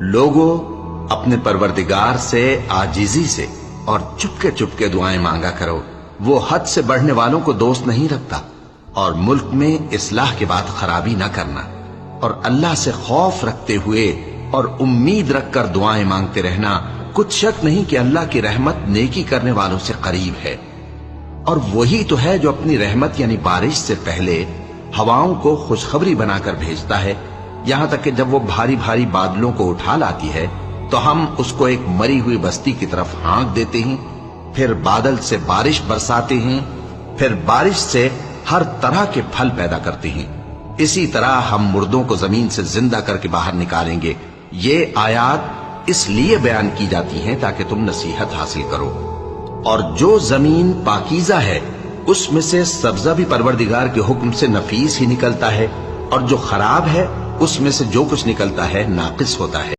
لوگوں اپنے پروردگار سے آجزی سے اور چپکے چپکے دعائیں مانگا کرو، وہ حد سے بڑھنے والوں کو دوست نہیں رکھتا، اور ملک میں اصلاح کے بعد خرابی نہ کرنا، اور اللہ سے خوف رکھتے ہوئے اور امید رکھ کر دعائیں مانگتے رہنا، کچھ شک نہیں کہ اللہ کی رحمت نیکی کرنے والوں سے قریب ہے۔ اور وہی تو ہے جو اپنی رحمت یعنی بارش سے پہلے ہواؤں کو خوشخبری بنا کر بھیجتا ہے، یہاں تک کہ جب وہ بھاری بھاری بادلوں کو اٹھا لاتی ہے تو ہم اس کو ایک مری ہوئی بستی کی طرف ہانک دیتے ہیں، پھر بادل سے بارش برساتے ہیں، پھر بارش سے ہر طرح کے پھل پیدا کرتے ہیں۔ اسی طرح ہم مردوں کو زمین سے زندہ کر کے باہر نکالیں گے۔ یہ آیات اس لیے بیان کی جاتی ہیں تاکہ تم نصیحت حاصل کرو۔ اور جو زمین پاکیزہ ہے اس میں سے سبزہ بھی پروردگار کے حکم سے نفیس ہی نکلتا ہے، اور جو خراب ہے اس میں سے جو کچھ نکلتا ہے ناقص ہوتا ہے۔